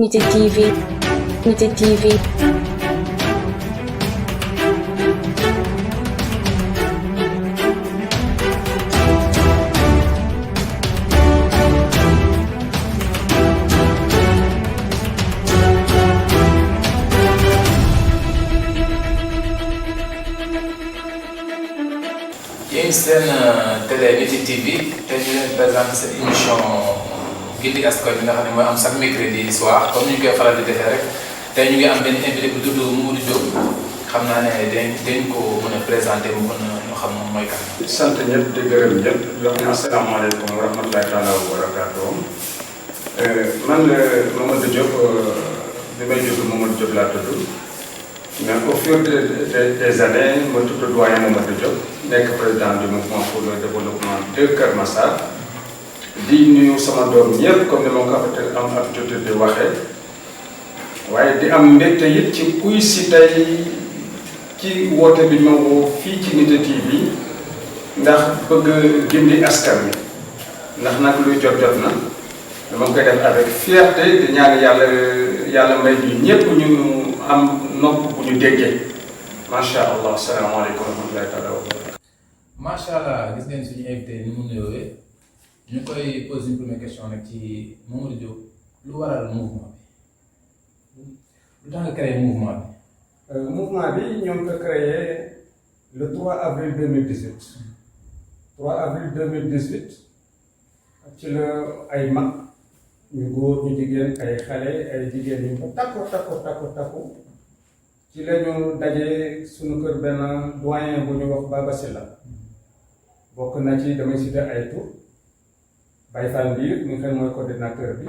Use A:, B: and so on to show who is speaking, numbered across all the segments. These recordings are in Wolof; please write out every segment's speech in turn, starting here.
A: Unité TV, Unité TV.
B: yéen seen télé Unité TV te ñu leen présenté cette émission Gindi Askan bi nga xam ne mooy am chaque mercredi soir comme ni ñu koy faral di defee rek tey ñu ngi am benn invité bu tudd Mamadou Diop xam naa ne dañ ko mën a présenté mu mën a ñu xam moom mooy kan.
C: sant ñëpp di gërëm ñëpp di wax ne asalaamaaleykum wa rahmatulahi taala wa barakaatuh man la Mamadou Diop bi may jóg Mamadou Diop laa tudd mais au fur des années ma tudd doyen Mamadou Diop nekk président du mouvement pour le développement de Kër Massar di nuyu sama doom ñëpp comme ni ma ko am habitude di waxee waaye di am mbégte it ci kuy si tey ci woote bi ma woo fii ci Unité TV ndax bëgg gindi askan wi ndax nag luy jot na dama koy def avec fierté di ñaan yàlla may ñu ñëpp ñu am nopp bu ñu déggee macha allah salaamaaleykum wa rahmatulahi taala wa barakatuh.
B: macha allah gis ngeen suñu invité ni mu nuyoowee ñu koy poser une première question nag ci Mamadou Diop lu waral mouvement bi lu tax nga créé mouvement bi.
C: Mouvement bi ñoo ngi ko créé le 3 avril 2018 3 avril 2018 ci la ay mag ñu góor ñu jigéen ay xale ay jigéen ñu ko takku ci la ñu daje suñu kër benn doyen bu ñu wax Baba Sylla bokk na ci damay cité ay tur Baye Fall Ndiir mi nga xam mooy coordinateur bi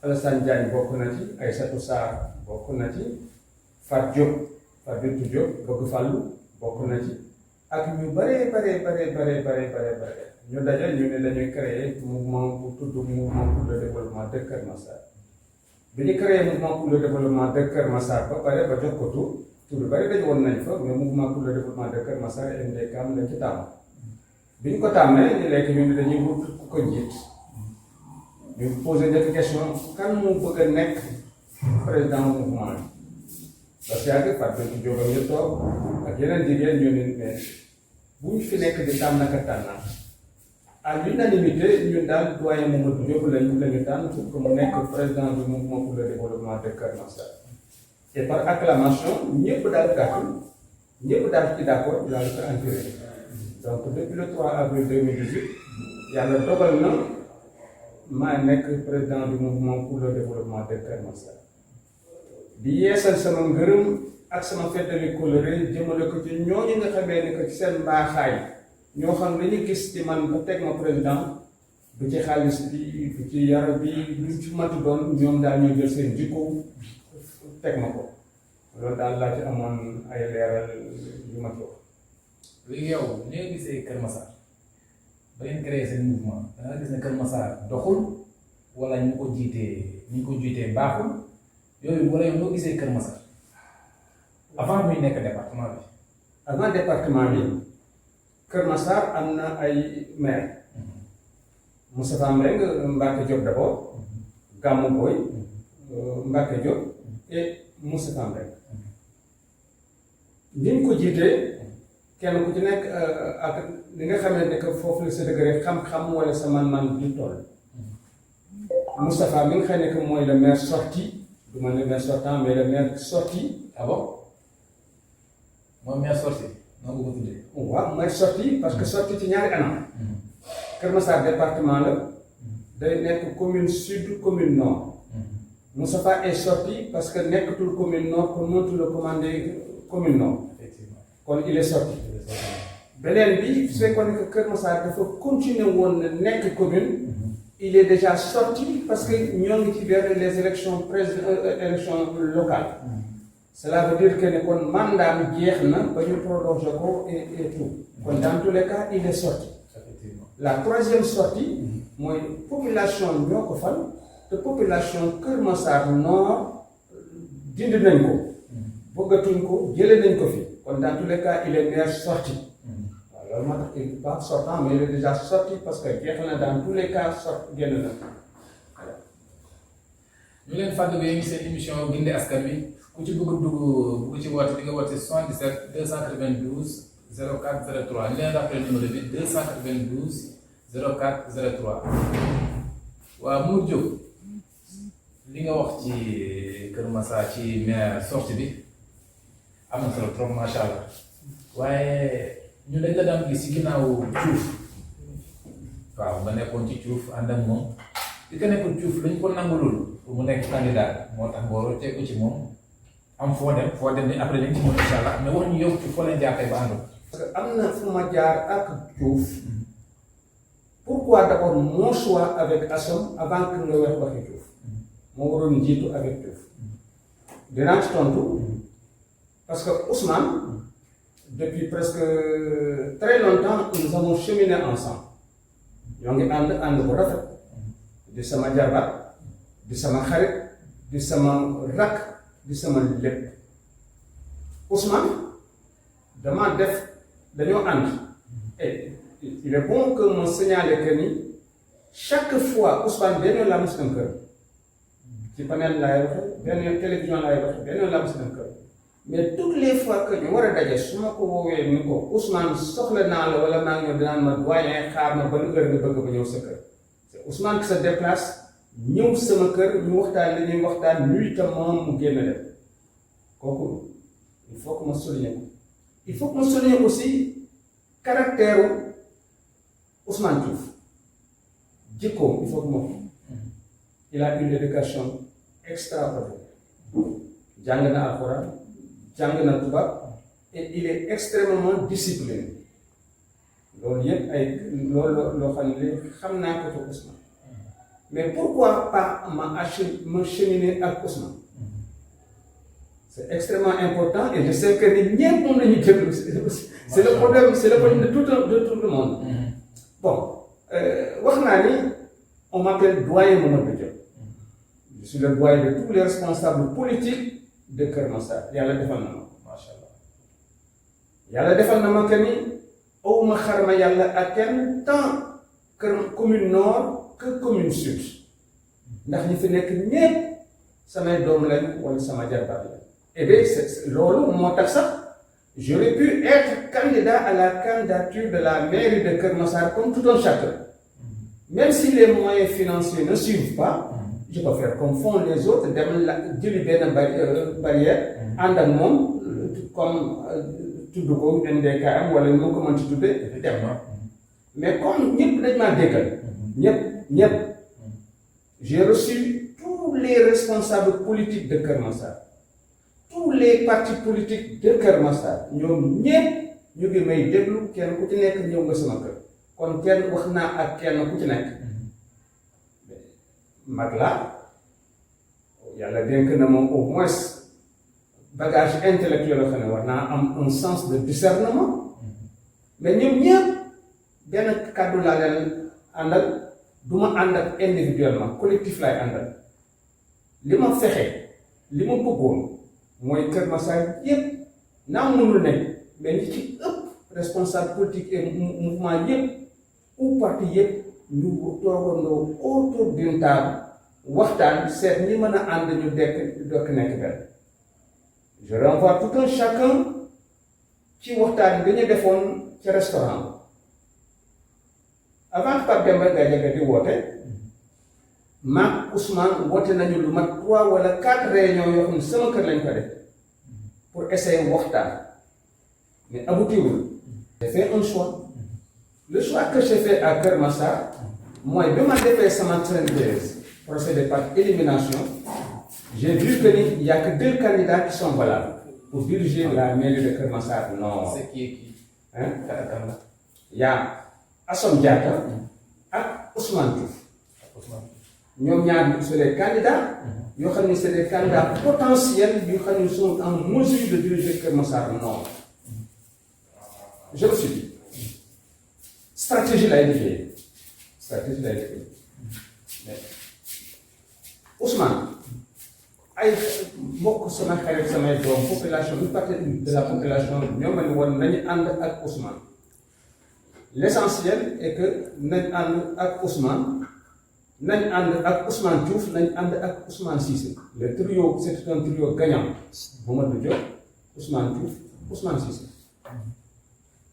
C: Alassane Diagne bokk na ci Aïssatou Sarr bokk na ci Fat Diop bëgg fàllu bokk na ci ak ñu bare ñu daje ñu ne dañuy créer mouvement bu tudd mouvement pour le développement de Kër Massar bi ñu créé mouvement pour le développement de Kër Massar ba pare ba jox ko tur yu bari dañu woon nañ fa mais mouvement pour le développement de Kër Massar MDKM lañ ci tàmm bi ñu ko tàmmee ñu lekk ñu ne dañuy wut ku ko njiit ñu posé des questions kan mu bëgg a nekk président mouvement bi parce que yàgg Fatou Diop ñu toog ak yeneen jigéen ñu ne mais bu ñu fi nekk di tànn ak a tànnaat à l'unanimité ñun daal doyen Mamadou Diop lañu tànn pour que mu nekk président du mouvement pour le développement de Kër Massar et par acclamation ñëpp daal ci d'accord daal ko entouré donc depuis le 3 avril 2018 yàlla dogal na maa nekk président du mouvement pour le développement de Kër Massar di yeesal sama ngërëm ak sama feddali kóllëre jëmale ko ci ñooñu nga xamee ni que ci seen mbaaxaay ñoo xam li ñu gis ci man ba teg ma président du ci xaalis bi du ci yar bi lu ci matu doon ñoom daal ñoo jël seen jikko teg ma ko loolu daal laa ci amoon ay leeral yu ma jox.
B: léegi yow ni nga gisee Kër Massar ba ngeen créé seen mouvement da nga gis ne Kër Massar doxul wala ñu ko jiitee baaxul yooyu wala yow noo gisee Kër Massar avant muy nekk département bi.
C: avant département bi Kër Massar am na ay maire Moustapha Mbengue Mbacke Diop d'abord Gamou Boy Mbacke Diop et Moustapha Mbengue ni ñu ko jiitee kenn ku ci nekk ak li nga xamante ne que foofu la sa degré xam-xam wala sa man-man di toll Moustapha mi nga xam ne que mooy le maire sorti du ma le maire sortant mais le maire sorti.
B: ah bon mooy maire sorti noonu nga ko tuddee.
C: waaw maire sorti parce que sorti ci ñaari anam. Kër Massar département la day nekk commune sud commune nord. Moustapha est sorti parce que nekkatul commune nord kon mënatul a commander commune nord. kon il est sorti. beneen bi su fekkoon que Kër Massar dafa continuer woon na nekk commune. il est déjà sorti parce que ñoo ngi ci vers les élections élections locales. cela veut dire que ne kon mandat bi jeex na ba ñu prolongé ko et tout. kon dans tous les cas il est sorti. la troisième sortie mooy population ñoo ko fal te population Kër Massar Nord dindi nañ ko. bëggatuñ ko jëlee nañ ko fi kon dans tous les cas il est maire sorti. loolu moo tax il n'est pas sortant mais il est déjà sorti parce que jeex na dans tous les cas génn na.
B: ñu leen fàttali yéen seen émission gindi askan wi ku ci bëgg a dugg bu ci woote di nga woote 77 292 04 03 ñu leen rappelé numéro bi 292 04 03 waaw Mour Diop li nga wax ci Kër Massar ci maire sortie bi am na solo trop macha allah waaye ñu dañ la daan gis ci ginnaaw Diouf waaw nga nekkoon ci Diouf ànd ak moom di ko nekkoon Diouf lañ ko nangulul pour mu nekk candidat moo tax nga war a teg ko ci moom am foo dem ni après dañ ci mën incha allah mais wax ñu yow ci foo leen jaaree ba àndoon.
C: parce que am na fu ma jaar ak Diouf pourquoi d'abord mon choix avec Assome avant que nga wax waxi Diouf moo waroon jiitu avec Diouf dinaa ci tontu parce que Ousmane depuis presque très longtemps nous avons cheminé ensemble ñoo ngi ànd bu rafet di sama jarbaat di sama xarit di sama rakk di sama lépp Ousmane dama def dañoo ànd et il est bon que me signaler que ni chaque fois Ousmane benn yoon laa mos dem kër ci panel laay waxe benn yoon télévision laay waxe benn yoon laa mos dem kër mais toutes les fois que ñu war a daje su ma ko woowee ni ko Ousmane soxla naa la wala maa ngi ñëw dinaan ma doyen xaar ma ban heure nga bëgg ba ñëw sa kër c'est Ousmane qui se déplace ñëw sama kër ñu waxtaan li ñuy waxtaan nuy tam moom mu génn dem kooku il faut que ma souligner ko il faut que ma souligner aussi caractère Ousmane Diouf jikkoom il faut que ma il a une éducation extraordinaire jàng na alxuraan jàng na tubaab et il est extrêmement discipliné loolu yëpp ay loolu loo xam ne xam naa ko ci Ousmane mais pourquoi pas ma cheminer ak Ousmane c'est extrêmement important et je sais que ni ñëpp moom la ñuy déglu c'est le problème de tout le monde bon wax naa ni on m'appelle doyen Mamadou Diop je suis le doyen de tous les responsables politiques de Kër Massar yàlla defal na ma macha allah yàlla defal na ma que ni awma xarma yàlla ak kenn tant kër commune nord que commune sud ndax ñi fi nekk ñépp samay doom lañ wala sama jarbaat lañ et bien loolu moo tax sax j'aurais pu être candidat à la candidature de la mairie de Kër Massar comme tout un chacun même si les moyens financiers ne suivent pas je peux faire comme font les autres dem la jëli benn barrière ànd ak moom comme tudd ko NDKM wala nu ko mën ci tuddee dem mais comme ñëpp dañ maa déggal ñëpp j'ai reçu tous les responsables politiques de Kër Massar tous les partis politiques de Kër Massar ñoom ñëpp ñu ngi may déglu kenn ku ci nekk ñëw nga sama kër kon kenn wax naa ak kenn ku ci nekk mag laa yàlla dénk na moom au moins bagage intellectuel yoo xam ne war naa am un sens de discernement mais ñoom ñëpp benn kàddu laa leen àndal du ma ànd ak individuellement collectif laay àndal li ma fexe li ma bëggoon mooy Kër Massar yëpp naa mënul nekk mais ñi ci ëpp responsable politique et mouvement yëpp ou parti yëpp ñu toogandoo autour d'une table waxtaan seet ñi mën a ànd ñu dokk nekk benn je renvoie tout un chacun ci waxtaan bi ñu defoon ci restaurant avant que Pape Demba Gadiaga di woote maag Ousmane woote nañu lu mat 3 wala 4 réunions yoo xam ne sama kër lañ ko def pour essayer waxtaan mais aboutirul j'ai fait un choix le choix que j'ai fait à Kër Massar mooy bi ma defee sama 13 procédé par élimination j'ai vu que il y a que 2 candidats qui sont valables pour diriger la mairie de Kër Massar Nord.
B: c'est qui
C: hein il y a Assome Diatta ak Ousmane Diouf ñoom ñaar c'est des candidats yoo xam ne c'est des candidats potentiels yoo xam ne sont en mesure de diriger Kër Massar Nord. je me suis dit stratégie lay liggéey mais Ousmane ay mbokk sama xarit samay doom population une partie de la population ñoo ma ne woon nañu ànd ak Ousmane l'essentiel est que nañ ànd ak Ousmane nañ ànd ak Ousmane Diouf nañ ànd ak Ousmane Cissé le trio c'est un trio gagnant Mamadou Diop Ousmane Diouf Ousmane Cissé.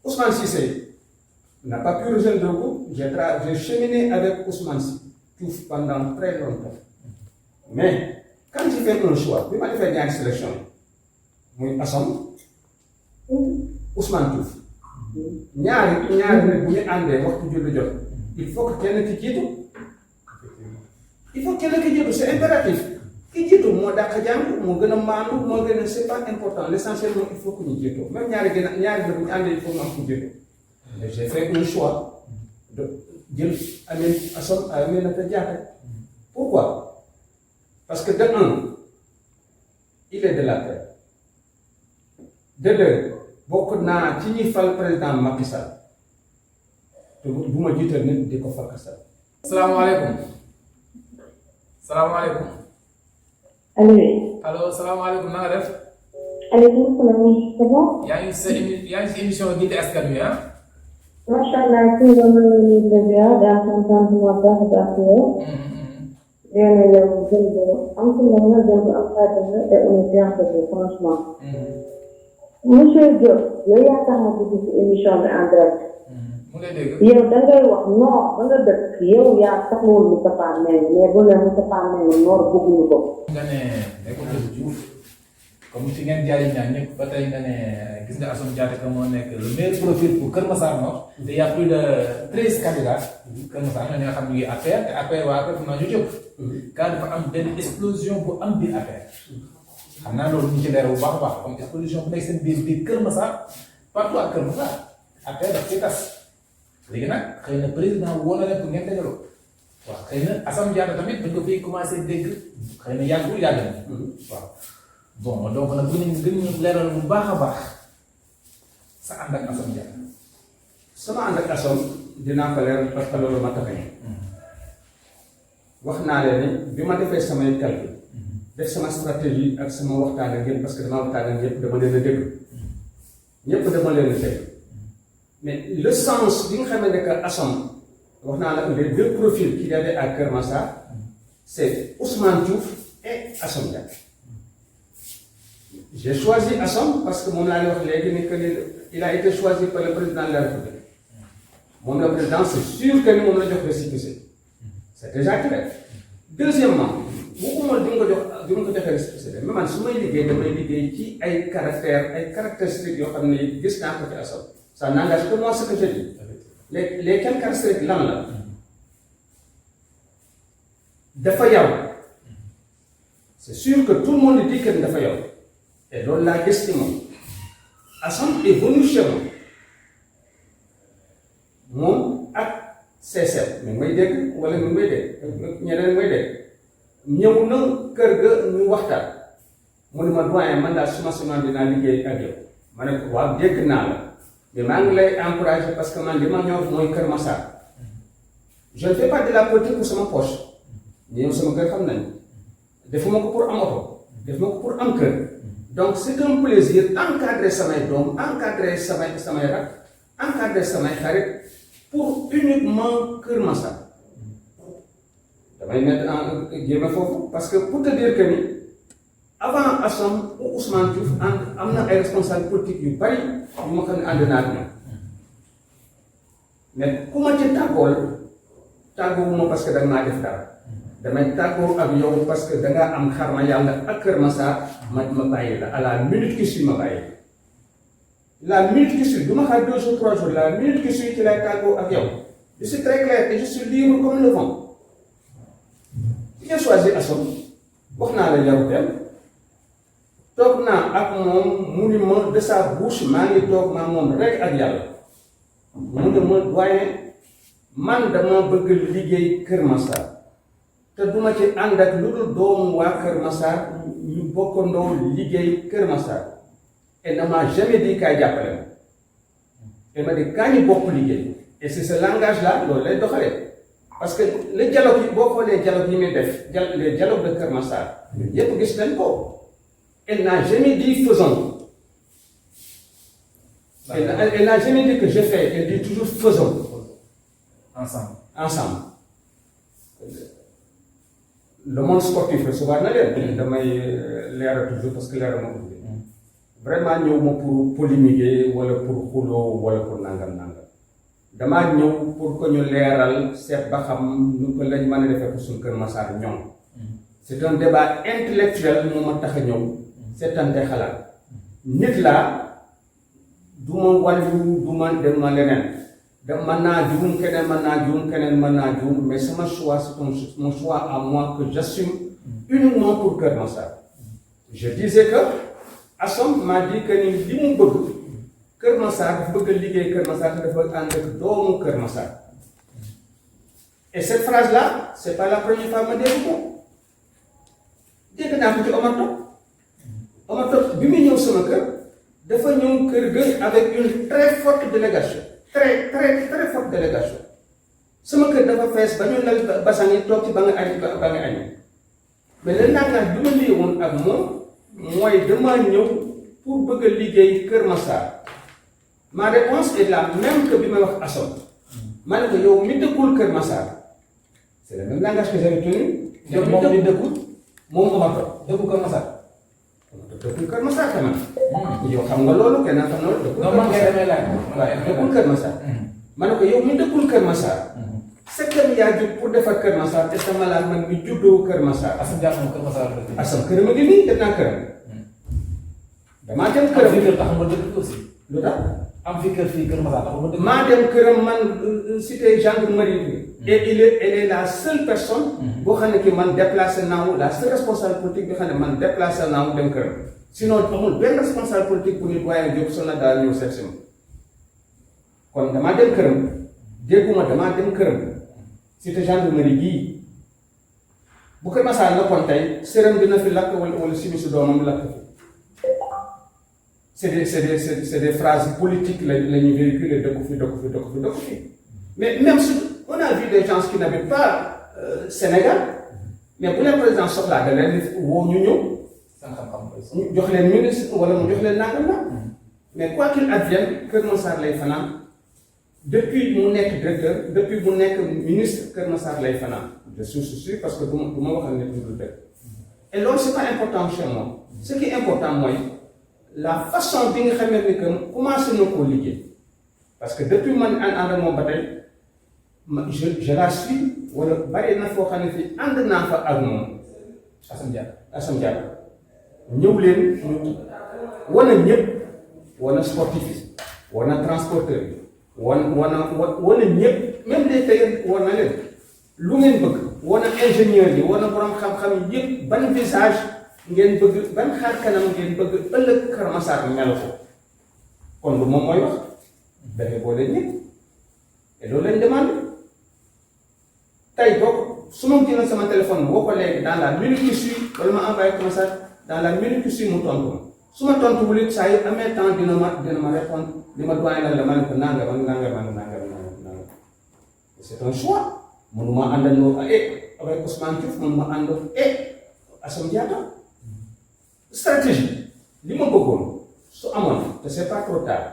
C: Ousmane Cissé n'a pas pu rejoindre le groupe. J'ai cheminé avec Ousmane Diouf pendant très longtemps. Mais quand j'ai fait un choix, bi ma defee ñaari sélection muy Assome ou Ousmane Diouf ñaari nit bu ñu àndee waxtu julli jot il faut que kenn ki jiitu. Il faut que kenn ki jiitu c'est impératif. Ki jiitu moo dàq jàng moo gën a maandu moo gën a c'est pas important l'essentiel moom il faut que ñu jiitu même ñaari bu ñu àndee il faut que ñu am ku jiitu. J'ai fait un choix de jël Assome Aminata Diatta. Pourquoi? Parce que de un, il est de la terre. De deux, bokk naa ci ñi fal président Macky Sall te bu ma jiital nit di ko fakkasal.
B: salaamaaleykum. salaamaaleykum. allo salaamaaleykum na nga def.
D: aleykum salaam.
B: yaa ngi si émission Guidé Askan Wi ah.
D: macha allah kii la ma leen di leen daa kontaan bu ma baax a baax yow. nee na yow jërëjëf am ci moom nag jëm am xaalis et on est bien fait franchement. monsieur Diop yow yaa tax ma dugg ci émission bi en direct.
B: mu ngi lay dégg.
D: yow da ngay wax non ba nga dëkk yow yaa taxawul Moustapha Mbengue mais bu ne Moustapha Mbengue noor bëgguñu ko.
B: nga ne Mamadou Diouf comme fi ngeen jaaree ñaar ñëpp ba tey nga ne gis nga Assome Diatta moo nekk le meilleur profil pour Kër Massar Nord. te y a plus de 13 candidats. Kër Massar ñoo nga xam ne ñu ngi APR te APR waa APR maa ñu jóg. car dafa am benn explosion bu am biir APR. xam naa loolu ñu ci leer bu baax a baax comme explosion bu nekk seen biir Kër Massar partout ak Kër Massar APR daf ciy tas léegi nag xëy na président woo na leen pour ngeen dajaloo waaw xëy na Assome Diatta tamit dañ ko fiy commencé dégg xëy na yàggul yàgg na waaw bon donc nag bu ñu gën ñu leeral bu baax a baax sa ànd ak Assome Diatta.
C: sama ànd ak Assome dinaa ko leeral parce que loolu ma tax a wax naa leen ni bi ma defee samay calcul def sama stratégie ak sama waxtaan ak yéen parce que dama waxtaan ak ñëpp dama leen a dégg ñëpp dama leen a dégg mais le sens bi nga xamee ne que Assome wax naa la les deux profils qu'il y avait à Kër Massar c'est Ousmane Diouf et Assome Diatta. J'ai choisi Assome parce que moom laa wax léegi ni que il a été choisi par le président de la République moom le président c'est sûr que ni moom la jox récépissé c'est déjà clair. Deuxièmement waxuma di nga ko jox di nga ko joxee récépissé mais man su may liggéey damay liggéey ci ay caractéristiques yoo xam ne gis naa ko ci Assome ça n'engage que moi ce que je dis les quelques caractéristiques lan la dafa yaw c'est sûr que tout le monde dit que dafa yaw et loolu laa gis ci moom Assome est venu chez moi moom ak CSL mi ngi may dégg wala mi ngi may dégg ñeneen may dégg ñëw na kër ga ñu waxtaan mu ne ma doyen man daal suma semaine dinaa liggéey ak yow ma ne ko waaw dégg naa la mais maa ngi lay encourager parce que man li ma ñor mooy Kër Massar je ne fais pas de la politique pour sama poche ñëw sama kër xam nañu defuma ko pour am oto defuma ko pour am kër donc c'est un plaisir encadrer samay doom encadrer samay rak encadrer samay xarit pour uniquement Kër Massar damay mettre en jéem foofu parce que pour te dire que ni avant Assome ou Ousmane Diouf am na ay responsables politiques yu bari yu ma xam ne ànd naa ak ñoom mais ku ma ci tàggoowuma parce que da nga maa def dara damay tàggoo ak yow parce que da ngaa am xarma yàlla ak Kër Massar ma bàyyi la à la minute qui suit ma bàyyi la minute qui suit du ma xaar 2 jours 3 jours la minute qui suit ci lay tàggoo ak yow je suis très clair et je suis libre comme le vent. J'ai choisi Assome wax naa la yaru dem toog naa ak moom mu ni ma de sa bouche maa ngi toog maa moom rek ak yàlla mu ne ma doyen man dama bëgg liggéey Kër Massar te duma ci ànd ak lu dul doomu waa Kër Massar ñu bokkandoo liggéey Kër Massar et ne m'a jamais dit kaay jàppale ma et ma di kaa ñu bokk liggéey et c'est ce langage là loolu lay doxalee parce que le dialogue yi boo xoolee dialogue yi muy def les dialogues de Kër Massar yépp gis nañ ko elle n'a jamais dit faisons elle n'a jamais dit que je fais elle dit toujours faisons ensemble le monde sportif recevoir na leen. damay leeral toujours parce que leeral ma ko vraiment ñëw ma pour polémiquer wala pour xuloo wala pour nangam. damaa ñëw pour que ñu leeral seet ba xam nu ko lañ mën a defee pour suñu Kër Massar ñoom. c'est un débat intellectuel moo ma tax a ñëw. seetante xalaat. nit laa du ma wàllu du ma dem ma leneen. mën naa juum keneen mën naa juum keneen mën naa juum mais sama choix c'est mon choix à moi que j'assume uniquement pour Kër Massar. je disais que Assome m'a dit que ni li mu bëgg Kër Massar dafa bëgg a liggéey Kër Massar te dafa ànd ak doomu Kër Massar. et cette phrase là c'est pas la première fois ma dégg ko dégg naa ko ci Omar Top bi muy ñëw sama kër dafa ñëw kër ga avec une très forte délégation. très forte délégation sama kër dafa fees ba ñu lal basan yi toog ci ba nga añee mais le langage bi ma lii woon ak moom mooy dama ñëw pour bëgg a liggéey Kër Massar. ma réponse est la même que bi may wax Assome ma ne ko yow mi dëkkul Kër Massar c'est le même langage que j'avais tenu. yow moom mi dëkkul moom Omar Top dëkkul Kër Massar. dëkkul Kër Massar quand même. yow xam nga loolu kenn xam na loolu. dëkkul Kër Massar ma ne ko yow mi dëkkul Kër Massar. sa kër yaa jóg pour defar Kër Massar te sama laaj man mi juddoo Kër Massar.
B: Assome Diatta moom Kër Massar la dëkk.
C: Assome këram a ngi nii dem naa këram. damaa dem këram.
B: am fi kër taxul ma dëkk aussi.
C: lu tax.
B: am fi kër fii Kër Massar taxul ma dëkk.
C: maa dem këram man cité gendarmerie bi. et elle est la seule personne. boo xam ne ki man déplacé naa la seule responsable politique bi xam ne man déplacé naa dem këram. sinon amul benn responsable politique bu nit waaye jóg sonna daal ñëw seet si ma kon damaa dem këram dégguma damaa dem këram cité gendarmerie gii bu Kër Massar la kon tey sërëm dina fi lakk wala simisu doomam lakk fi c'est des phrases politiques la ñuy véhiculer dëkku fi mais même si on a vu des gens qui n'habitent pas Sénégal mais bu leen président soxlaa da leen woo ñu ñëw ñu jox leen ministre wala mu jox leen nangam la mais quoi qu'il advienne Kër Massar lay fanaan depuis mu nekk directeur depuis mu nekk ministre Kër Massar lay fanaan je suis sûr parce que du ma waxal nit ñi du dëgg et loolu c'est pas important chez moi ce qui est important mooy la façon bi nga xamee ni que commencé na koo liggéey parce que depuis man ànd ak moom ba tey je la suis wala bari na foo xam ne fii ànd naa fa ak moom Assome Diatta ñëw leen ñu wana ñëpp wana sportif yi wana transporteur yi wana ñëpp même les tailleurs war na leen lu ngeen bëgg wana ingénieur yi wana borom xam-xam yëpp ban visage ngeen bëgg ban xar kanam ngeen bëgg ëllëg Kër Massar mel ko kon lu moom mooy wax dafay boole ñëpp et loolu lañ demandé tey boo su ma jëloon sama téléphone boo ko léegi dans la minute qui suit wala ma envoyé ko message dans la minute qui suit mu tontu ma su ma tontu wul it saa yu amee temps dina ma répondre li ma doyen la ma ne ko nangam c'est un choix mënuma àndandoo avec Ousmane Diouf mënuma àndoo Assome Diatta stratégie li ma bëggoon su amoon te c'est pas trop tard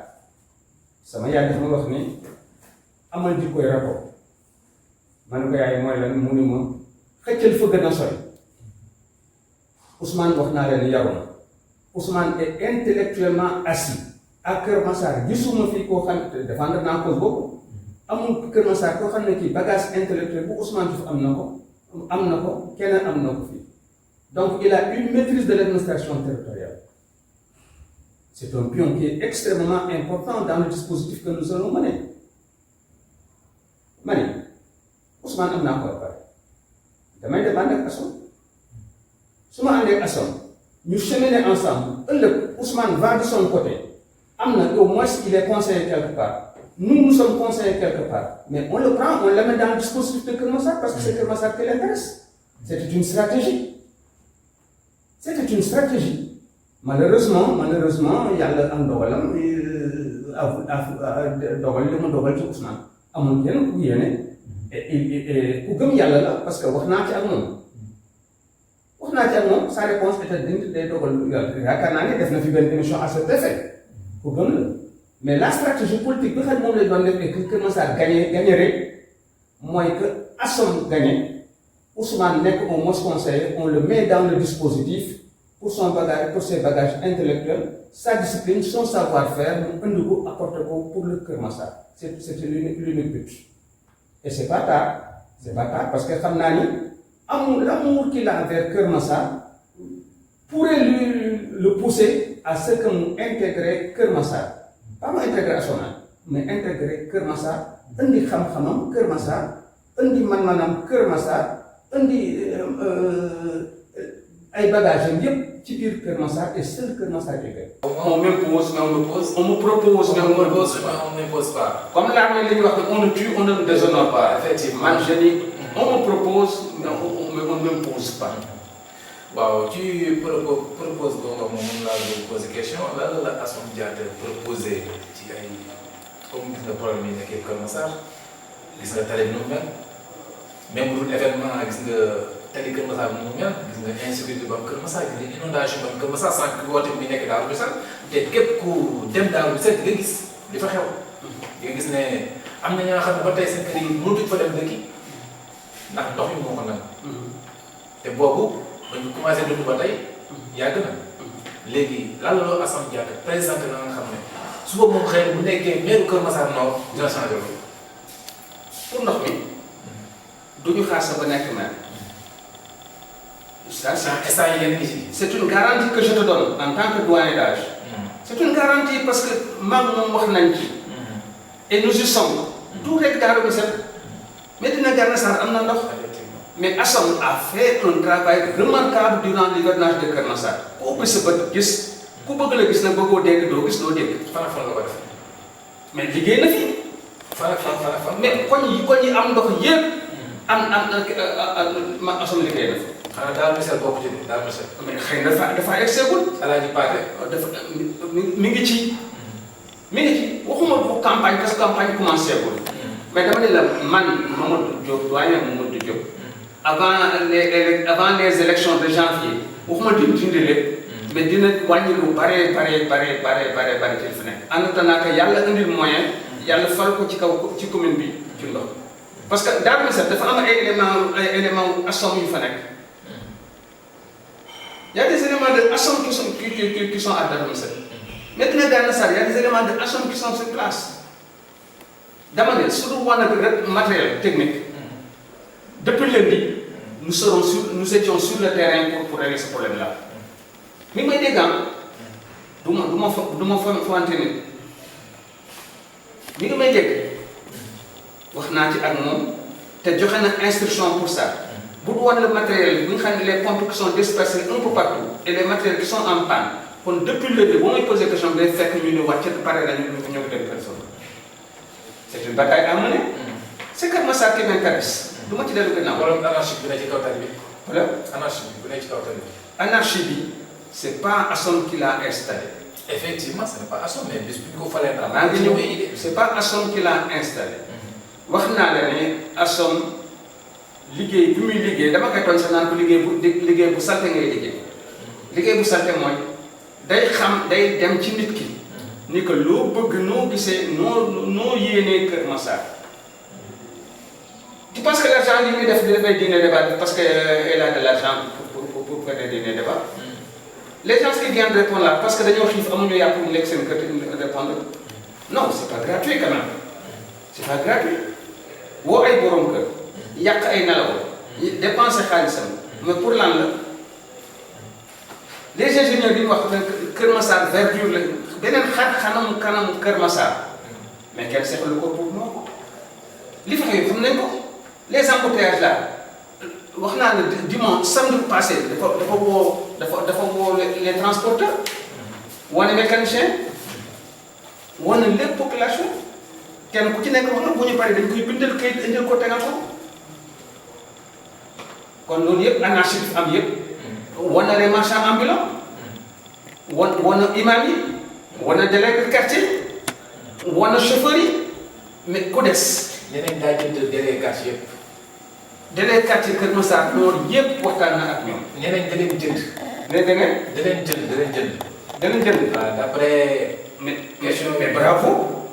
C: sama yaay dafa ma wax ni amal jikkoy rapport ma ne ko yaay mooy lan mu ni ma xëccal fa gën a sori Ousmane wax naa leen yaru na Ousmane est intellectuellement assis à Kër Massar gisuma fii koo xam ne défendre naa cause boobu amul Kër Massar koo xam ne kii bagage intellectuel bu Ousmane Diouf am na ko keneen am na ko fii donc il a une maîtrise de l'administration territoriale c'est un pion qui est extrêmement important dans le dispositif que nous allons mener ma ne Ousmane am naa ko ba pare damay dépendre ak Assome su ma àndee ak Assome ñu cheminer ensemble ëllëg Ousmane va de son côté am na au moins il est conseillé quelque part nous sommes conseillés quelque part mais on le prend on le met dans le dispositif de Kër Massar parce que c'est Kër Massar qui l'intéresse c'était une stratégie malheureusement yàlla am dogalam dogal li mu dogal ci Ousmane amul kenn ku yéene ku gëm yàlla la parce que wax naa ci ak moom sa réponse était dindi day dogal yàlla yaakaar naa ne def na fi benn émission à cet effet ku gëm la mais la stratégie politique bi xam moom lañ doon def que Kër Massar gagné rek mooy que Assome gagné Ousmane nekk au moins conseiller, on le met dans le dispositif pour son bagage, pour ses bagages intellectuels, sa discipline, son savoir-faire, nous indi ko apporter ko pour le Keur Massar. C'était l'unique but. Et c'est pas tard, parce que xam naa ni l'amour qu'il a vers Keur Massar pourrait le pousser à ce que mu intégrer Keur Massar. Pas mu intégrer Asona, mais intégrer Keur Massar, indi xam-xamam Keur Massar, indi man-manam Keur Massar, indi ay bagages yëpp ci biir Keur Massar et seul Keur Massar jógee.
B: On m'impose, mais on m'oppose.
C: On me propose, mais on
B: on n'impose pas.
C: Comme l'armée li ñuy wax on ne tue, on ne déshonore pas.
B: Effectivement.
C: Man je dis, on me propose, mais on ne m'impose pas.
B: waaw tu proposes boo nga moom mun laa doon poser question lan la Assome Diatta proposé ci ay comme gis nga problème yi nekkee Keur Massar gis nga tali bi nu mu mel même bu dul événement gis nga tali Keur Massar bi nu mu mel gis nga insécurité ba am Keur Massar gis nga inondation ba am Keur Massar sànq woote bi nekk Darou Missal te képp ku dem Darou Missal di nga gis li fa xew di nga gis ne am na ñoo xam ne ba tey seen kër yi mënatuñ fa dem dëkki ndax ndox mi moo ko nag te boobu ba ñu commencé dund ba tey yàgg na léegi lan la loo Assome Diatta présenté na nga xam ne suba moom xëy bu nekkee maire Keur Massar Nord dina changé loolu.
C: Pour ndox mi du ñu xaar sa ba nekk maire. Ça
B: instant yi ngeen ngi
C: c'est une garantie que je te donne en tant que doyen d'âge. C'est une garantie parce que mag moom wax nañ ci. Et nous y sommes. du rek Darou Missal Médina Gounass am na ndox. Mais Assome a fait un travail remarquable durant l'hivernage de Keur Massar. ku ubbi sa bët gis ku bëgg la gis nag bëggoo dégg doo gis doo dégg.
B: fan la ko def.
C: mais liggéey na fi.
B: fan
C: mais koñ yi am ndox yëpp. ma Assome liggéey na fi.
B: xanaa Darou Missal bokk ci Darou Missal.
C: mais xëy na dafa egseegul.
B: Alaaji Paate.
C: dafa mi ngi ci. waxuma bu campagne parce que campagne commencé gul. mais dama ne la man Mamadou Diop doyen Mamadou Diop. avant les élections de janvier waxuma dindi lépp. mais dina wàññi lu bare ci li fi nekk. en attendant que yàlla indil moyen yàlla fal ko ci kaw ci commune bi ci ndox parce que Darou Missal dafa am ay éléments Assome yu fa nekk. y a des éléments de Assome qui sont à Darou Missal. Médina Gounass y a des éléments de Assome qui sont sur place. dama ne su dul woon rek matériel technique. depuis lundi nous étions sur le terrain pour régler ce problème là. mi may dégg du ma fawante nit mi ngi may dégg wax naa ci ak moom te joxe na instruction pour ça. bu dul woon le matériel bi nga xam ne les pompes qui sont dispersées un peu partout et les matériels qui sont en panne kon depuis lundi boo may posé question bi day fekk ñu ne wàcc pare nañu ñëw dem personne. c'est une bataille à mener. c'est Keur Massar qui m'intéresse. du ma ci dellu gannaaw.
B: wala anarchie bi ne ci kaw tali bi.
C: voilà
B: anarchie bi ne ci kaw tali bi.
C: anarchie bi c'est pas Assome qui l'a installé.
B: effectivement ce n'est pas Assome mais bis bu ñu ko falee daal.
C: maa ngi ñëw c'est pas Assome qui l'a installé. wax naa la ne Assome liggéey bi muy liggéey dama koy toon sax naan ko liggéey bu salte ngay liggéey. liggéey bu salte mooy day dem ci nit ki. ni que loo bëgg noo gisee noo yéenee Keur Massar. tu penses que l'argent yi muy def dafay dîner débat parce que elle a de l'argent pour faire des dîner débat. les gens qui viennent répondre là parce que dañoo xiif amuñu yàpp ñu lekk seen kër répondre non c'est pas gratuit quand même c'est pas gratuit woo ay borom kër yàq ay nelaw dépenser xaalisam mais pour lan la les ingénieurs yi wax Keur Massar verdure la beneen kanam Keur Massar mais kenn seetlu ko pour moo ko li fa xew xam nañ ko les embouteillages là wax naa ne dimanche samedi passé dafa woo les transporteurs wane mécanicien wane lépp population kenn ku ci nekk wax na bu ñu paree dañ koy bindal kayit indil ko tegal ko kon loolu yëpp anarchie bi am yëpp wane les marchands ambulants wane imam yi wane délégué de quartier wane chauffeur yi mais ku des.
B: ñeneen daa jënd délégué quartier yëpp.
C: délégué quartier Keur Massar loolu yëpp waxtaan na ak ñoom.
B: ñeneen da leen jënd.
C: mais da ngeen.
B: da leen jënd.
C: da leen jënd.
B: waaw d'après. question
C: mais bravo.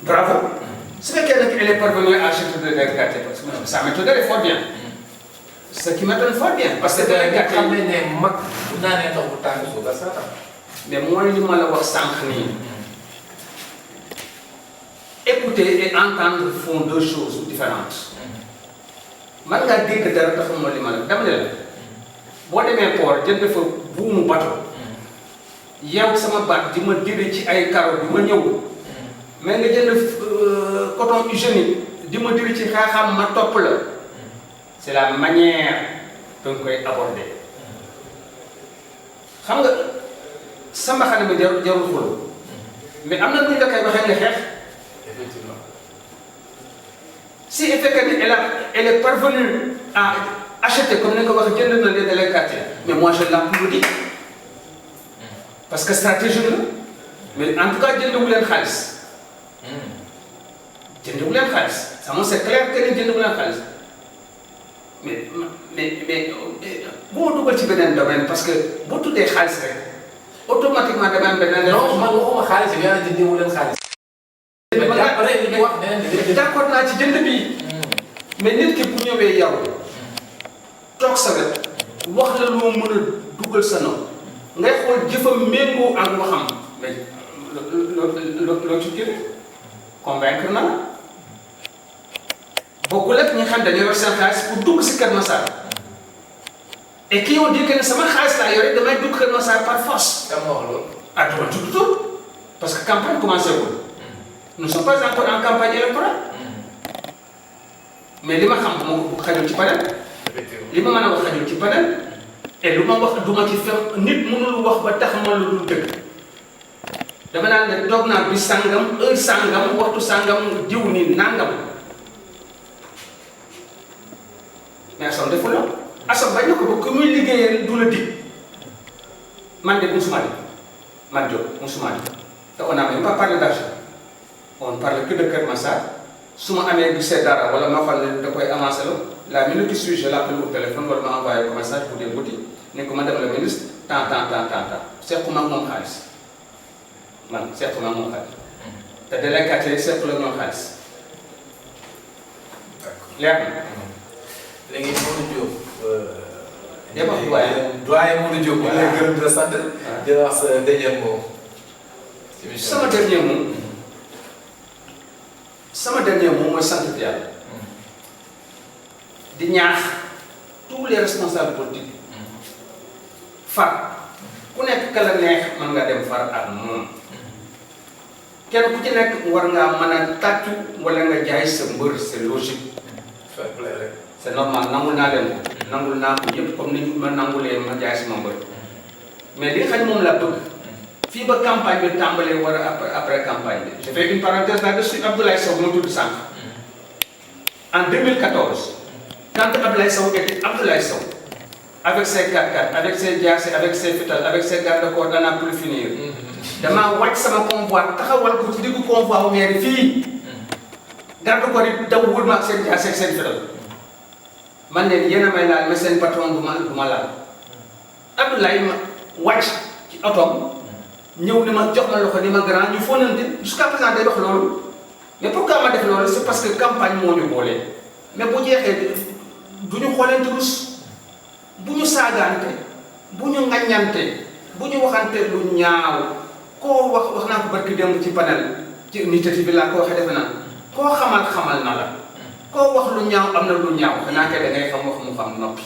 C: bravo. su fekkee nag elle est parvenue à acheter des quartiers parce que ça m'étonnerait fort bien. Ce qui m'étonne fort bien. parce que
B: nga xam ne mag bu naanee ndox bu tàng suukar sax tam.
C: mais mooy li ma la wax sànq nii. écouter et entendre font deux choses différentes. man ngaa dégg dara taxul li ma la dama ne la boo demee port jënd fa buumu bato. yow sama baat di ma dire ci ay karo bi ma ñëw. mais nga jënd coton hygiénique di ma dire ci xaaxaam ma topp la. c'est la manière dont koy aborder. xam nga sama xale bi jarul xuloo mais am na lu ñu la koy waxee nga xeex.
B: effectivement.
C: si effectivement elle est parvenue à acheter comme ni nga ko waxee jënd na les délégués quartier mais moi je l'applaudis parce que stratégie la mais en tout cas jëndewu leen xaalis. jëndewu leen xaalis ça moom c'est clair que ni jëndewu leen xaalis mais bu ma dugal ci beneen domaine parce que bu tuddee xaalis rek automatiquement damay am beneen.
B: non man waxuma xaalis bi yaa jëndewu leen xaalis.
C: d'accord naa ci jënd bi mais nit ki bu ñëwee yow toog sa wet wax la loo mën a dugal sa nopp ngay xool jëfam méngoo ak waxam mais loo ci jëlee convaincre na la bokkul ak ñi xam dañoo yor seen xaalis pour dugg si Kër Massar et qui ont dit que ne sama xaalis laa yore damay dugg Kër Massar par force.
B: dama wax loolu.
C: ah dama tudd tur parce que campagne commencé wul. nous ne sommes pas encore en campagne électorale. mais li ma xam bu xajul ci panel. li ma mën a wax xajul ci panel. et lu ma wax du ma ci fem nit mënul wax ba tax ma lu dul dëgg. dama naan ne toog naa bi sangam heure sangam waxtu sangam jiw ni nangam. mais Assane deful la Assane bañ na ko ba ku muy liggéeyee du la dig man de musuma di man Diop musuma di te on n'a même pas parlé d'argent. on parle que de Kër Massar su ma amee gisee dara wala ma xool ne da koy avancé la minute qui suit je l'appelle au téléphone wala ma envoyé ko message pour des boutiques ne ko madame la ministre tant sequma ak moom xaalis man sequma ak moom xaalis te délégué yi sequ la ñoom xaalis.
B: d'accord
C: leer na.
B: léegi Modou Diop.
C: doyen
B: Modou Diop. ñu lay gërëm di la sant. di la wax sa dernier mot.
C: sama dernier mot. sama dernier mot mooy sant yàlla. di ñaax tous les responsables politiques. far ku nekk ka la neex mën nga dem far ak moom. kenn ku ci nekk war ngaa mën a tàccu wala nga jaay sa mbër c'est logique.
B: fair play rek.
C: c'est normal nangul naa leen ko. nangul naa ko ñëpp comme ni ma nangulee ma jaay sama mbër. mais li nga xam ne moom laa bëgg. fii ba campagne bi tàmbalee war a après campagne bi. je fais une parenthèse là-dessus Abdoulaye Sow ma tudd sànq. en 2014. quand Abdoulaye Sow était Abdoulaye Sow. avec ses 4x4 avec ses jaasi avec ses fital avec ses garde-corps danaa plus finir. damaa wàcc sama convoi taxawal ko ci diggu convoi bu mairie fii. garde-corps yi daw wër ma ak seen jaasi ak seen fital. man leen yéen a may laal mais seen patron du ma laal. Abdoulaye ma wàcc ci otoom. ñëw ni ma jox ma loxo ni ma grand ñu fóonante jusqu'à présent day wax loolu mais pourquoi ma def loolu c'est parce que campagne moo ñu boole mais bu jeexee du ñu xoolante rus bu ñu saagaante bu ñu ngaññante bu ñu waxante lu ñaaw koo wax naa ko barki démb ci panel ci unité bi laa ko waxee defe naa koo xamal na la koo wax lu ñaaw am na lu ñaaw xanaa kay da ngay xam wax mu xam noppi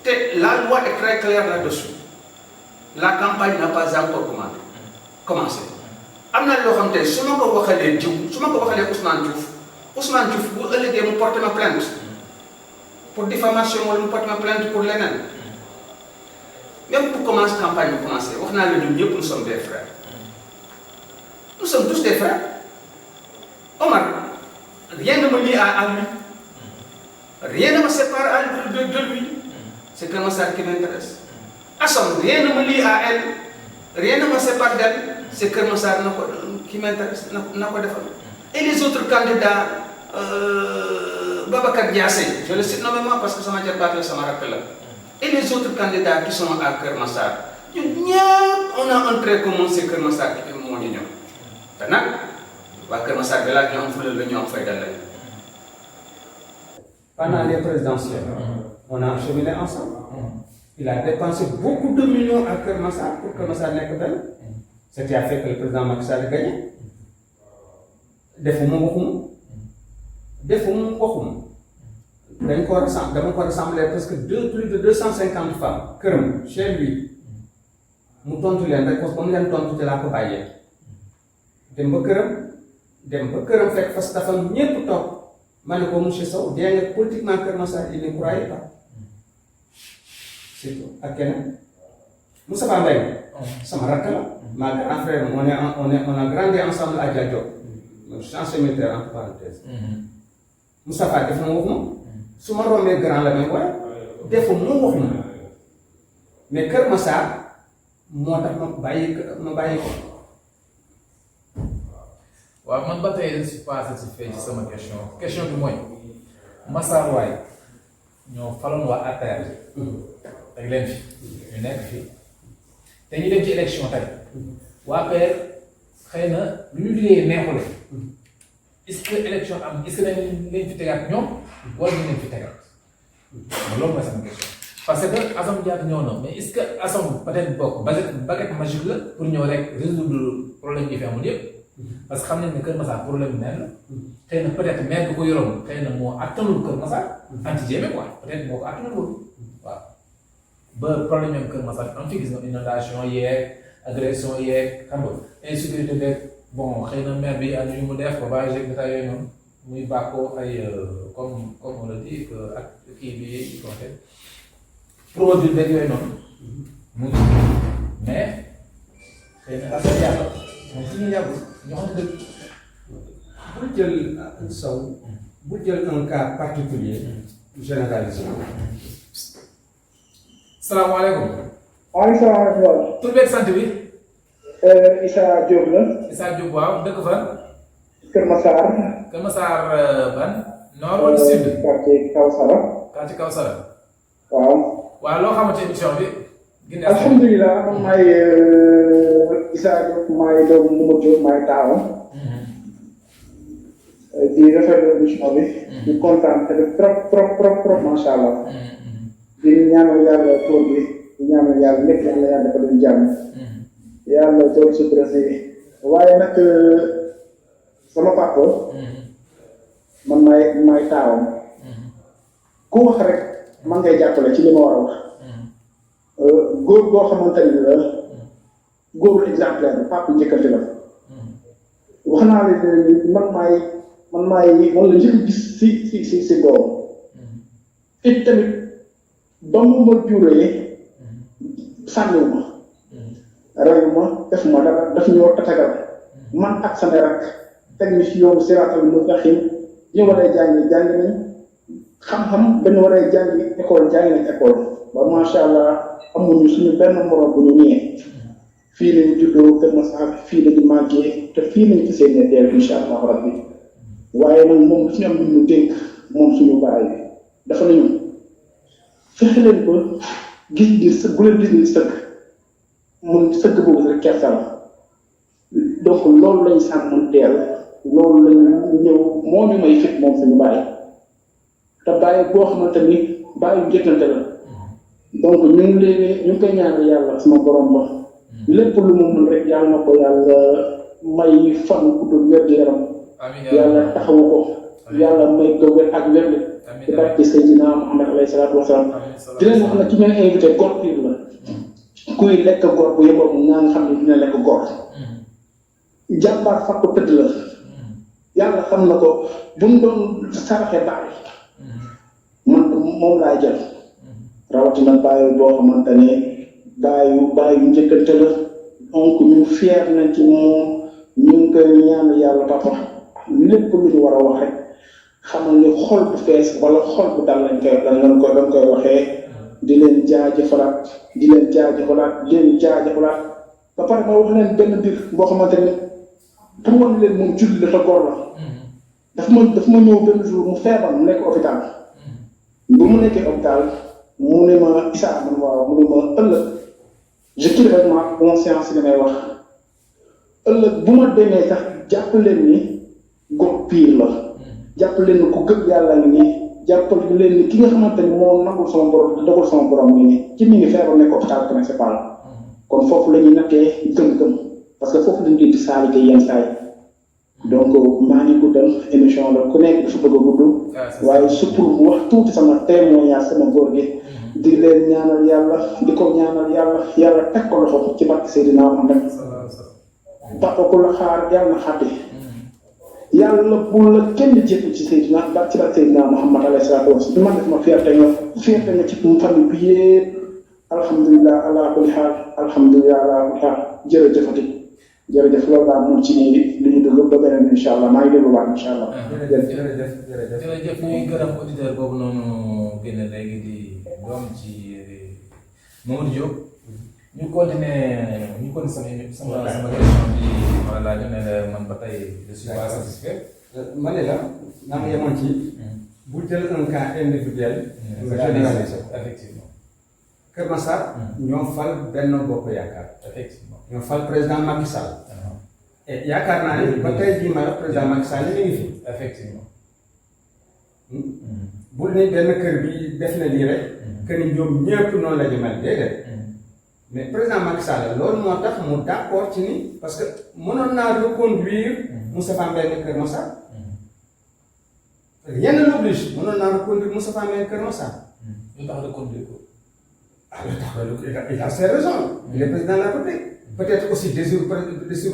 C: te la loi est très claire là-dessus. La campagne n'a pas encore commencé. am na loo xam te su ma ko waxalee jiw su ma ko waxalee Ousmane Diouf bu ëllëgee mu porte ma plainte pour diffamation wala mu porte ma plainte pour leneen même pour commencer campagne bi commencé wax naa la ñun ñëpp nous sommes des frères. nous sommes tous des frères. Omar rien ne me lie à lui rien ne me sépare de lui c'est Kër Massar qui m'intéresse. Assome rien ne me lie à elle rien ne me sépare d'elle c'est Kër Massar qui m'intéresse na ko defal. Et les autres candidats Babacar Diassé je le cite nommément parce que sama jarbaat la sama rakk la et les autres candidats qui sont à Kër Massar ñun ñëpp on a un trait commun c'est Kër Massar moo ñu ñëw te nag waa Kër Massar bi laa ñu am fële la ñu am fayda la. Pendant les présidentielles, on a cheminé ensemble. Il a dépensé beaucoup de millions à Kër Massar pour Kër Massar nekk benn. Ce qui a fait que le président Macky Sall a gagné. defuma waxuma dañ ko dama ko rassemblé presque plus de 250 femmes këram chez lui mu tontu leen rek parce que ba mu leen tontu ci laa ko bàyyee dem ba këram fekk fa stafam ñépp toog ma ne ko monsieur Sow dee nga politiquement Kër Massar il ne croyait pas c'est tout ak keneen Moustapha Mbaye sama rakk la ma grand frère on a grandi ensemble à Diadio je suis ancien militaire entre parenthèses. Moustapha def na waxuma su ma rombee grand la may waaye defu mu waxuma mais Kër Massar moo tax ma bàyyi ko.
B: waaw man ba tey je suis pas satisfait ci sama question bi mooy Massar waay ñoo faloon waa APR teg leen fi ñu nekk fi te ñu dem ci élection tamit waa APR xëy na lu ñu liggéeyee neexule est-ce que élection am est-ce que dañ leen fi tegaat ñoom wala ñu leen fi tegaat loolu mooy sama question parce que Assome Diatta ñëw na mais est-ce que Assome peut-être bokk baguette magique la pour ñëw rek résoudre problème yi fi amul yëpp parce que xam nañ ne Kër Massar problème bi maire la xëy na peut-être maire bi ko yoroon xëy na moo attanul Kër Massar anti jéeme quoi peut-être moo ko attanul waaw ba problème ñoom Kër Massar am fi gis nga inondation yeeg agression yeeg xam nga insécurité beeg bon xëy na maire bi am yu mu def ko bàyyi jeeg détail yooyu noonu muy bàkkoo ay comme on le dit que ak kii bi ko waxee produit beeg yooyu noonu mu mais xëy na affaire yàlla moom su ñu yàggul ñoo xam dëgg
C: bul jël Sow bul jël un cas particulier généralisé.
B: salaamaaleykum.
E: waaleykum salaam.
B: tur beeg sant bi.
E: Issa Diop la.
B: Issa Diop waaw dëkk fan.
E: Kër Massar.
B: Kër Massar ban. nord wala sud.
E: quartier Kawsara.
B: quartier Kawsara.
E: waaw.
B: waaw loo xamante émission bi.
E: alhamdulilah man maay Issa Diop maay doomu Momadou Diop maay taawam. di rafetlu émission bi. di kontaan te trop macha allah. di ñaanal yàlla tool bi di ñaanal yàlla nekk yàlla dafa doon jàmm. yàlla doon si président waaye nag sama papa man maay taawam ku wax rek man ngay jàppale ci li ma war a wax góor boo xamante ni la góoru exemplaire papa njëkkante la wax naa leen man la njëkk gis si doom it tamit ba mu ma juree sànniwu ma rayu ma defuma dara daf ñoo tatagal man ak sama rak teg ñu si yoonu siraatal mustaqim ñu waree jàngi nañ xam-xam dañu waree jàngi école jàngi nañ école ba macha allah amuñu suñu benn morom bu ñu ñëwee fii lañu juddoo Kër Massar fii lañu màggee te fii lañu gisee ne teel incha allah rabbi waaye nag moom suñu am lu ñu dénk moom suñu baay dafa nañu fexe leen ba gis bu leen gis ni sëkk mun sëgg boobu rek kersa la donc loolu lañ sàmm teel loolu lañ ñëw moo ñu may fit moom suñu bàyyi te bàyyi boo xamante ni bàyyi njëkkante la donc ñu ngi koy ñaanal yàlla sama borom ba lépp lu mu mën rek yàlla na ko yàlla may fan gudd wér gu yaram yàlla taxawu ko yàlla may ko wér ak wér ci barke Seydina Muhammad alayhi salaatu wasalaam di leen wax nag ki ngeen invité góor piir la kuy lekk góor bu yeboo mu nga xam ne dina lekk góor jàmbaar fakk tëdd la yàlla xam na ko bu mu doon saraxe bàyyi man moom laay jël rawatina bàyyi boo xamante ne bàyyi njëkkante la donc ñu fier nañ ci moom ñu ngi koy ñaan yàlla papa lépp lu ñu war a wax rek xamal ni xol bu fees wala xol bu dal lañ koy waxee di leen jaajëfalaat ba pare ma wax leen benn mbir boo xamante ni pour wan leen moom julli la te góor la daf ma ñëw benn jour mu feebar mu nekk hôpital bu mu nekkee hôpital mu ne ma Issa man waaw mu ne ma ëllëg je tire ma conscience li may wax ëllëg bu ma demee sax jàpp leen ni jàpp leen ni ku gëm yàlla ngi nii jàppal leen ni ki nga xamante ni moo nangul sama borom dogal sama borom ngi nii ci mi ngi feebar nekk hôpital principal kon foofu la ñuy nattee gëm-gëm parce que foofu lañu di saalige yenn saa yi donc maa ngi guddal émission la ku nekk dafa bëgg a gudd waaye surtout mu wax tuuti sama témoignage sama góor gi di leen ñaanal yàlla di ko ñaanal yàlla teg ko loxo ci barke Seydina Muhammad bako ko la xaar yàlla na xàtte yàlla bu la kenn jëpp ci Seydina ci barke Seydina Muhammad alayhi salaatu wa salaam man def ma fierté nga ci famille bi yëpp alhamdulilah ala kulli xaal alhamdulilah ala kulli xaal jërëjëf loolu laa mun ci li ñu dugg ba beneen incha allah maa ngi déglu waat incha allah.
B: jërëjëf ñuy gërëm auditeur boobu noonu génn léegi di doom ci Mamadou Diop ñu continuer sama question bi voilà ñu ne la man ba tey je suis pas satisfait.
C: ma ne la naa ma yemoon ci bu jël un cas individuel nga généraliser ko
B: effectivement
C: Kër Massar ñoo fal Benno Bokk Yaakaar
B: effectivement
C: ñoo fal président Macky Sall et yaakaar naa ne ba tey jii ma wax président Macky Sall mi ngi fi
B: effectivement
C: bul ni benn kër bi def na lii rek que ni ñoom ñëpp noonu la ñu mel déedéet mais président Macky Sall loolu moo tax mu d'accord ci ni parce que mënoon naa reconduire Moustapha Mbengue Kër Massar rien ne l'oblige mënoon naa reconduire Moustapha Mbengue Kër Massar
B: lu tax reconduire ko
C: il a ses raisons il est président de la République peut-être aussi désir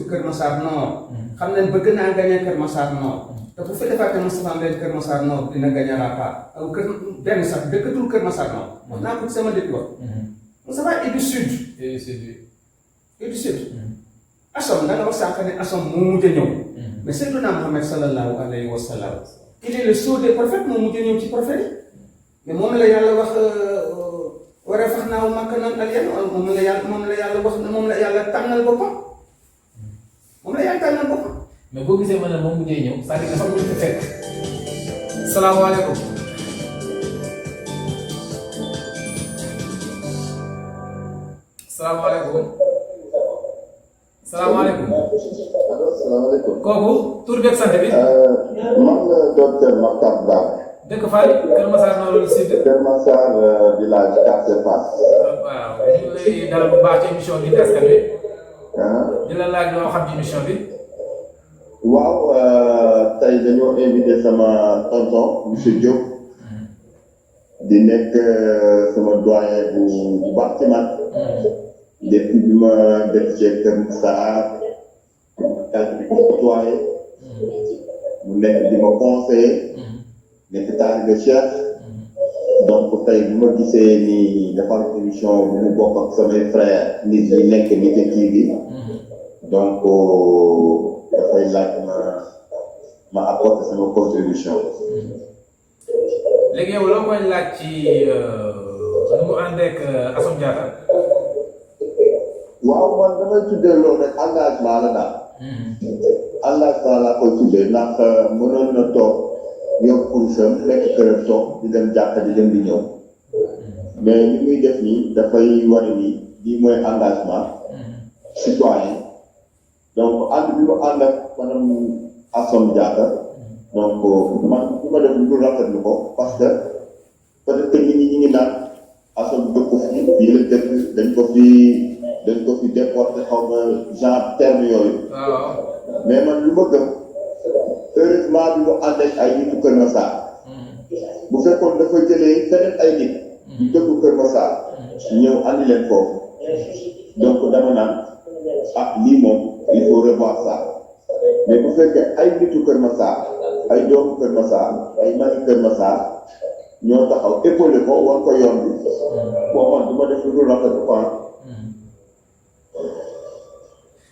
C: Kër Massar Nord xam nañ bëgg naa gagner Kër Massar Nord te bu fekkee fàtte Moustapha Mbengue Kër Massar Nord dina gagnera pas aw kër benn sax dëkkatul Kër Massar Nord wax naa ko sama dëkk wax Moustapha est du sud et du sud Assom da nga wax sànq ne Assom moo mujj a ñëw mais Seydina Mohamed sallallahu alayhi wa sallam il est le sceau des prophètes moo mujj a ñëw ci prophète yi mais moom la yàlla wax waree fax naaw makka nan alien moom la yàlla wax moom la yàlla tànnal boppam
B: mais boo gisee ma ne moom mujjee ñëw c'est-à-dire dafa am lu ñu fekk. salaamaaleykum. salaamaaleykum. salaamaaleykum.
F: salaamaaleykum.
B: kooku tur beeg sant bi.
F: man la docteur Makhtar Dramé.
B: dëkk Fally Kër Massar Nord Sud.
F: Kër Massar village Quartier Fass.
B: waaw ñu ngi lay dalal bu baax ci émission bi askan wi. di la laaj loo xam ci émission bi.
F: waaw tey dañoo invité sama tonton monsieur Diop. di nekk sama doyen bu baax ci man. depuis bi ma def ci Kër Massar di ko côtoyé. mu nekk di ma conseiller. nekk taalibe Cheikh. donc tey bu ma gisee ni dafa am émission bu mu bokk ak samay frères nit ñi nekk Nitte TV. donc dafay laaj ma apporter sama contribution.
B: léegi yow loo koy laaj ci nu mu ànd ak Assome Diatta.
F: waaw man damay tuddee loolu rek engagement la daal. engagement laa koy tuddee ndax mënoon na toog yokk kursam nekk këram toog di dem jàkka di dem di ñëw. mais li muy def nii dafay wane ni lii mooy engagement citoyen. donc ànd bi mu ànd ak maanaam Assome Diatta donc man li ma def lu rafetlu ko parce que peut-être que ñi ngi naan Assome dëkku fi yi la dëkk dañ ko fi déporté xaw ma genre terme yooyu. mais man lu ma gëm heureusement bi mu ànd ak ay nitu Kër Massar. bu fekkoon dafa jëlee feneen ay nit. yu dëkku Kër Massar ñëw andi leen foofu donc dama naan lii moom il faut revoir ça mais bu fekkee ay nitu Kër Massar ay doomu Kër Massar ay magi Kër Massar ñoo taxaw épaulé ko war ko yoon bi boo man du ma def lu dul rafetlu ko.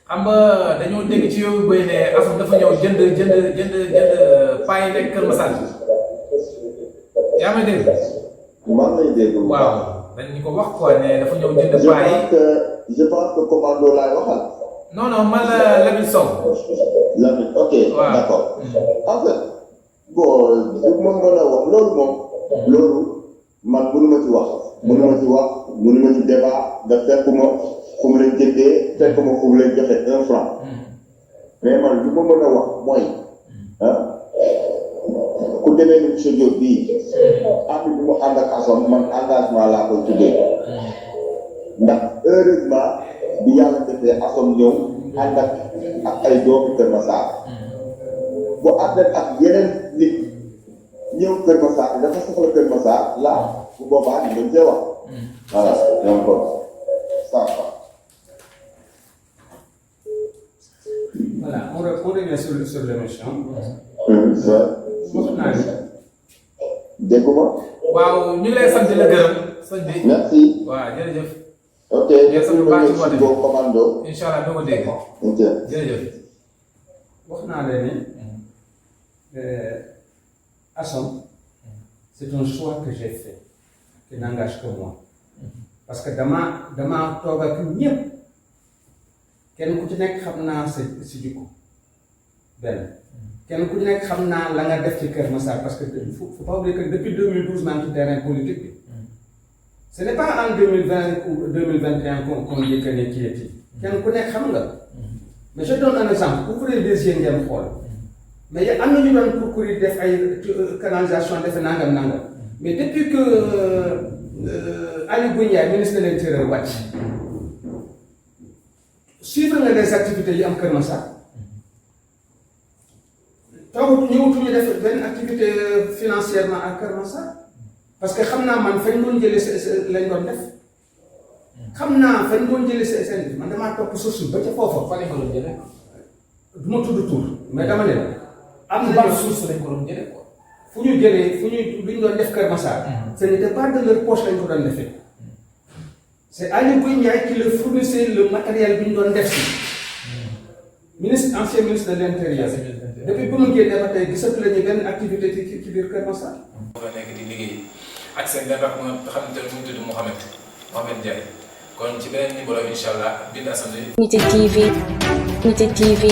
B: xam nga dañoo dégg ci yow bëy ne Assome dafa ñëw jënd paa yi nekk Kër Massar yaa may dégg.
F: maa ngi lay dégg.
B: waaw dañ ñu ko wax quoi ne dafa ñëw jënd paa yi.
F: je pense que commando laay waxal.
B: non man la Lamine Sow.
F: Lamine ok.
B: waaw
F: d'accord. en fait bon li ma mën a wax loolu moom. loolu man mënu ma ci wax. mënu ma ci débat nga fekk ma fu mu leen jëndee fekk ma fu mu leen joxe 1 franc. mais man li ma mën a wax mooy ku demee ni monsieur Diop bii ànd bi mu ànd ak Assome man engagement laa koy tuddee ndax heureusement bi yàlla defee Assome ñëw ànd ak ay doomu Kër Massar bu ànd ak yeneen nit ñëw Kër Massar dafa soxla Kër Massar laa bu boobaa ñu mën cee wax voilà donc ça va.
C: Voilà, on revient sur l'émission. wax naa ni.
F: dégg nga.
B: waaw ñu ngi lay sant di la gërëm sëñ bi.
F: merci.
B: waaw jërëjëf.
F: ok
B: merci beaucoup
F: commando.
B: incha allah doo ko dégg.
F: ok
B: jërëjëf.
C: wax naa leen ni Assome c'est un choix que j'ai fait qui n'engage que moi parce que damaa toog ak ñëpp kenn ku ci nekk xam naa sa jikko benn kenn ku ci nekk xam naa la nga def ci Kër Massar parce que faut pas oublier que depuis 2012 maa ngi ci terrain politique bi ce n'est pas en 2020 ou 2021 qu'on dit que ne kii et kii kenn ku nekk xam nga mais je donne un exemple ouvrez les yeux ngeen xool mais am na ñu doon procourir def ay canalisation defe nangam mais depuis que Aly Ngouille Ndiaye ministre de l'Intérieur wàcc suivre nga les activités yi am Kër Massar ñëwatuñu def benn activité financièrement à Kër Massar parce que xam naa man fañ doon jëlee lañ doon def xam naa fañ doon jëlee seen man damaa topp source ba ca foofa.
B: fan lañ ko doon jëlee.
C: du ma tudd tur mais dama ne la. am na
B: ban source lañ ko doon jëlee quoi.
C: fu ñu lu ñu doon def Kër Massar. ce n'était pas de leur poche lañ ko doon defee. c'est Aly Ngouille Ndiaye qui leur fournissait le matériel bi ñu doon def si. ancien ministre de l'Intérieur. depuis ba mu génnee ba tey gisatu la ñu benn activité ci biir Kër Massar.
B: nga nekk di liggéey ak seen benn rakk nga xam ne mu tudd Mouhamed Ndiaye kon ci beneen numéro incha allah bind Assome.
A: Unité TV.